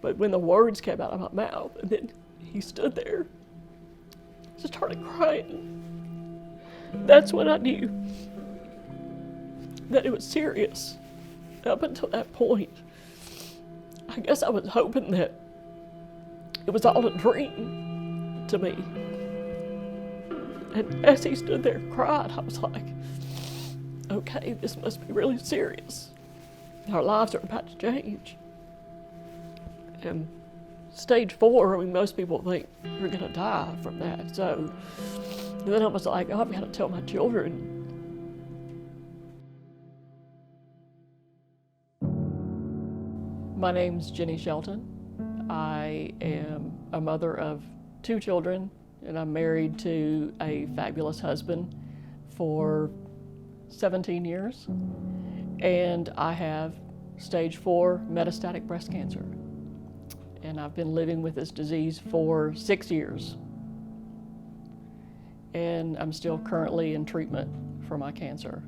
But when the words came out of my mouth, and then he stood there, just started crying, that's when I knew that it was serious. Up until that point, I guess I was hoping that it was all a dream to me. And as he stood there and cried, I was like, okay, this must be really serious. Our lives are about to change. And stage 4, I mean, most people think you're gonna die from that. So then I was like, oh, I've gotta tell my children. My name's Ginny Shelton. I am a mother of 2 children, and I'm married to a fabulous husband for 17 years. And I have stage 4 metastatic breast cancer. And I've been living with this disease for 6 years. And I'm still currently in treatment for my cancer.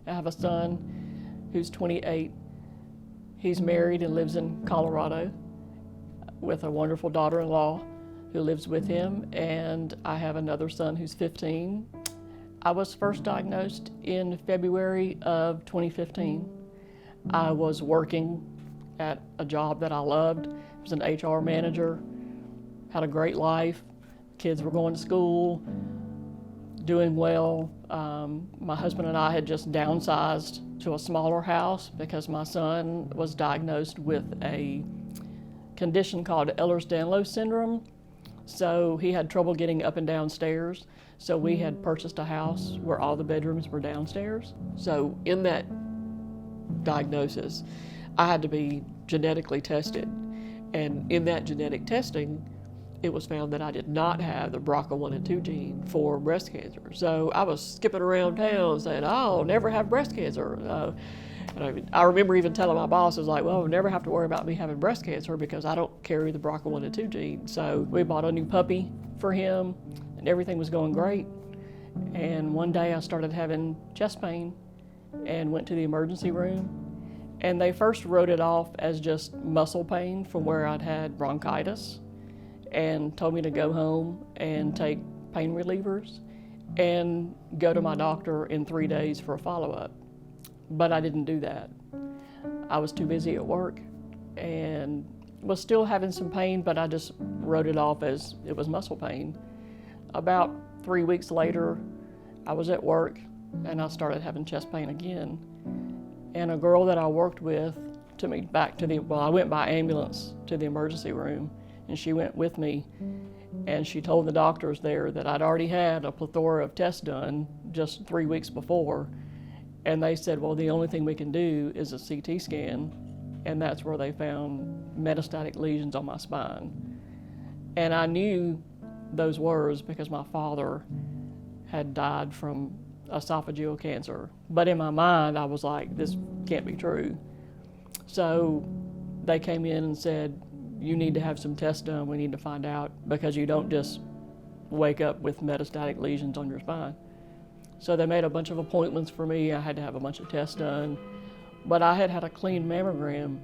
I have a son who's 28. He's married and lives in Colorado with a wonderful daughter-in-law who lives with him, and I have another son who's 15. I was first diagnosed in February of 2015. I was working at a job that I loved. I was an HR manager, had a great life. Kids were going to school, doing well. My husband and I had just downsized to a smaller house because my son was diagnosed with a condition called Ehlers-Danlos syndrome. So he had trouble getting up and down stairs. So we had purchased a house where all the bedrooms were downstairs. So in that diagnosis, I had to be genetically tested. And in that genetic testing, it was found that I did not have the BRCA1 and 2 gene for breast cancer. So I was skipping around town saying, I'll never have breast cancer. And I remember even telling my boss, I was like, well, I'll never have to worry about me having breast cancer because I don't carry the BRCA1 and 2 gene. So we bought a new puppy for him, and everything was going great. And one day I started having chest pain and went to the emergency room. And they first wrote it off as just muscle pain from where I'd had bronchitis, and told me to go home and take pain relievers and go to my doctor in 3 days for a follow-up. But I didn't do that. I was too busy at work and was still having some pain, but I just wrote it off as it was muscle pain. About 3 weeks later, I was at work and I started having chest pain again. And a girl that I worked with took me back to I went by ambulance to the emergency room, and she went with me, and she told the doctors there that I'd already had a plethora of tests done just 3 weeks before. And they said, well, the only thing we can do is a CT scan. And that's where they found metastatic lesions on my spine. And I knew those words because my father had died from esophageal cancer. But in my mind, I was like, this can't be true. So they came in and said, you need to have some tests done. We need to find out, because you don't just wake up with metastatic lesions on your spine. So they made a bunch of appointments for me. I had to have a bunch of tests done. But I had had a clean mammogram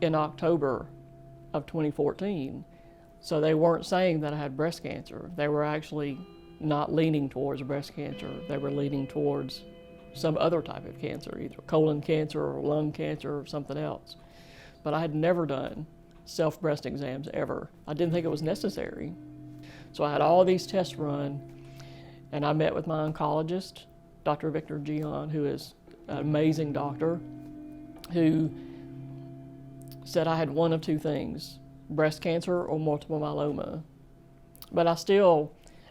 in October of 2014. So they weren't saying that I had breast cancer. They were actually not leaning towards breast cancer. They were leaning towards some other type of cancer, either colon cancer or lung cancer or something else. But I had never done self-breast exams ever. I didn't think it was necessary. So I had all these tests run, and I met with my oncologist, Dr. Victor Gion, who is an amazing doctor, who said I had one of two things, breast cancer or multiple myeloma. But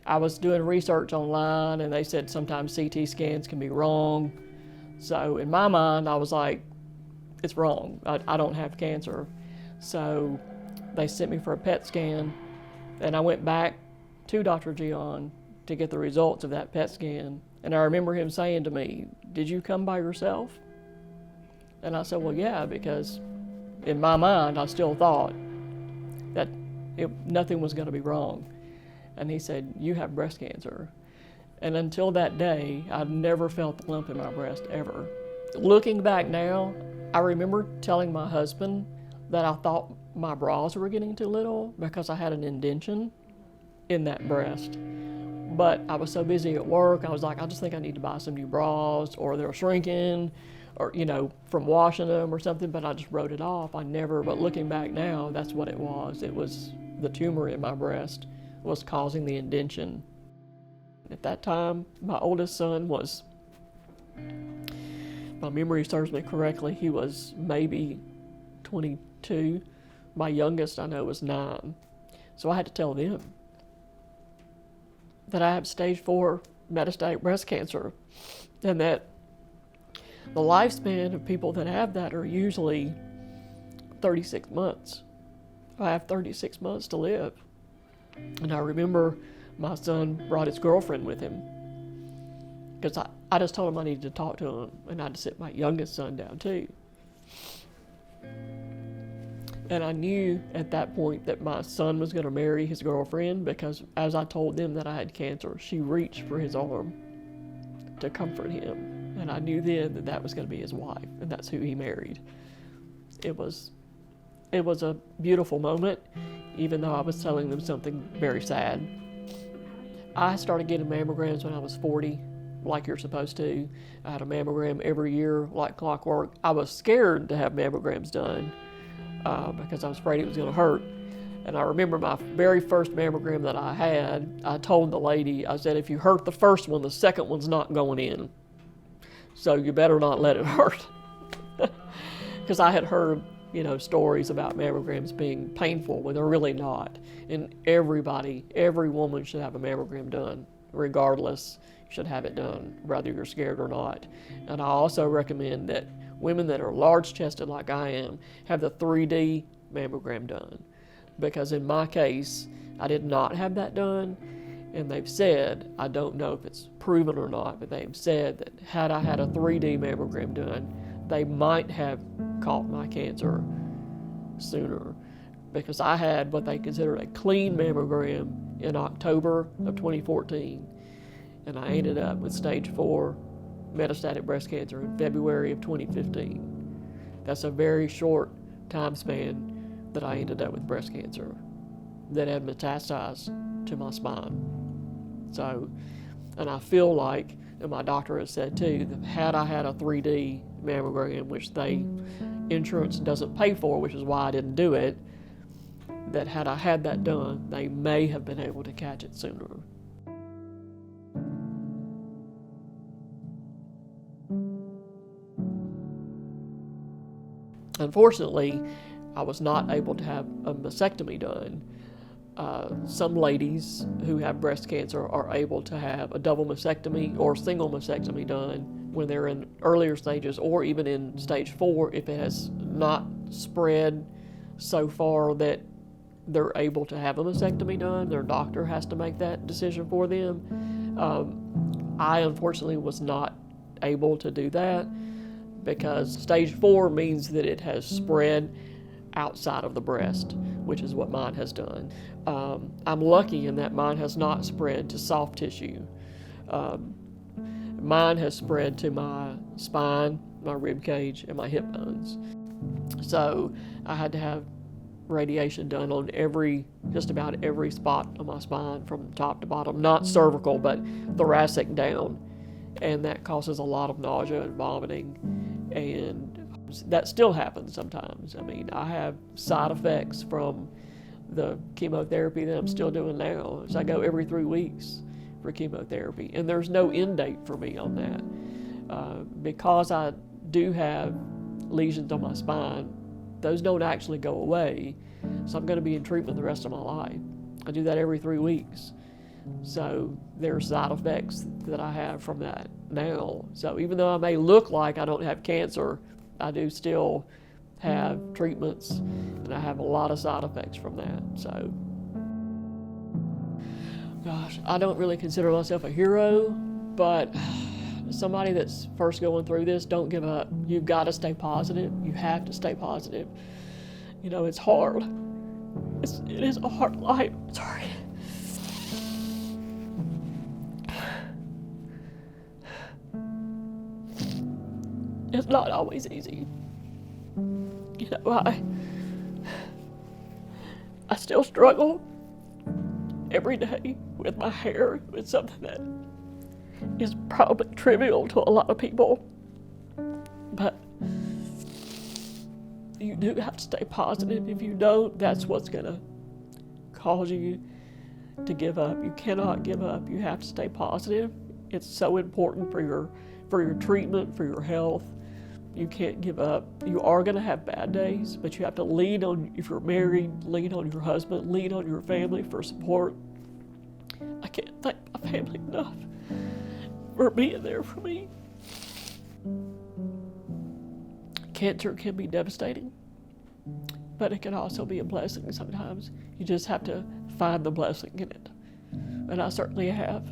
I was doing research online, and they said sometimes CT scans can be wrong. So in my mind, I was like, it's wrong. I don't have cancer. So they sent me for a PET scan, and I went back to Dr. Gion to get the results of that PET scan. And I remember him saying to me, did you come by yourself? And I said, well, yeah, because in my mind, I still thought that nothing was going to be wrong. And he said, you have breast cancer. And until that day, I've never felt the lump in my breast, ever. Looking back now, I remember telling my husband that I thought my bras were getting too little because I had an indention in that breast. But I was so busy at work, I was like, I just think I need to buy some new bras, or they're shrinking, or, from washing them or something, but I just wrote it off. But looking back now, that's what it was. It was the tumor in my breast was causing the indention. At that time, my oldest son was, if my memory serves me correctly, he was maybe 22. My youngest, I know, was 9. So I had to tell them that I have stage 4 metastatic breast cancer, and that the lifespan of people that have that are usually 36 months. I have 36 months to live. And I remember my son brought his girlfriend with him, because I just told him I needed to talk to him, and I had to sit my youngest son down too. And I knew at that point that my son was going to marry his girlfriend, because as I told them that I had cancer, she reached for his arm to comfort him. And I knew then that that was going to be his wife, and that's who he married. It was a beautiful moment, even though I was telling them something very sad. I started getting mammograms when I was 40, like you're supposed to. I had a mammogram every year, like clockwork. I was scared to have mammograms done, because I was afraid it was going to hurt. And I remember my very first mammogram that I had, I told the lady, I said, if you hurt the first one, the second one's not going in. So you better not let it hurt. Because I had heard, stories about mammograms being painful when they're really not. And every woman should have a mammogram done, regardless, should have it done, whether you're scared or not. And I also recommend that women that are large-chested like I am have the 3D mammogram done, because in my case, I did not have that done, and they've said, I don't know if it's proven or not, but they've said that had I had a 3D mammogram done, they might have caught my cancer sooner, because I had what they considered a clean mammogram in October of 2014, and I ended up with stage 4 metastatic breast cancer in February of 2015. That's a very short time span that I ended up with breast cancer that had metastasized to my spine. So, and I feel like, and my doctor has said too, that had I had a 3D mammogram, which insurance doesn't pay for, which is why I didn't do it, that had I had that done, they may have been able to catch it sooner. Unfortunately, I was not able to have a mastectomy done. Some ladies who have breast cancer are able to have a double mastectomy or single mastectomy done when they're in earlier stages, or even in stage 4 if it has not spread so far that they're able to have a mastectomy done. Their doctor has to make that decision for them. I unfortunately was not able to do that, because stage 4 means that it has spread outside of the breast, which is what mine has done. I'm lucky in that mine has not spread to soft tissue. Mine has spread to my spine, my rib cage, and my hip bones. So I had to have radiation done on just about every spot on my spine from top to bottom, not cervical, but thoracic down. And that causes a lot of nausea and vomiting. And that still happens sometimes. I mean, I have side effects from the chemotherapy that I'm still doing now. So I go every 3 weeks for chemotherapy, and there's no end date for me on that. Because I do have lesions on my spine, those don't actually go away, so I'm going to be in treatment the rest of my life. I do that every 3 weeks. So there are side effects that I have from that now. So even though I may look like I don't have cancer, I do still have treatments, and I have a lot of side effects from that. So, gosh, I don't really consider myself a hero, but somebody that's first going through this, don't give up. You've got to stay positive. You have to stay positive. It's hard. It is a hard life. Sorry. It's not always easy. You know, I still struggle every day with my hair. It's something that is probably trivial to a lot of people, but you do have to stay positive. If you don't, that's what's gonna cause you to give up. You cannot give up. You have to stay positive. It's so important for your treatment, for your health. You can't give up. You are gonna have bad days, but you have to lean on, if you're married, lean on your husband, lean on your family for support. I can't thank my family enough for being there for me. Cancer can be devastating, but it can also be a blessing sometimes. You just have to find the blessing in it. And I certainly have.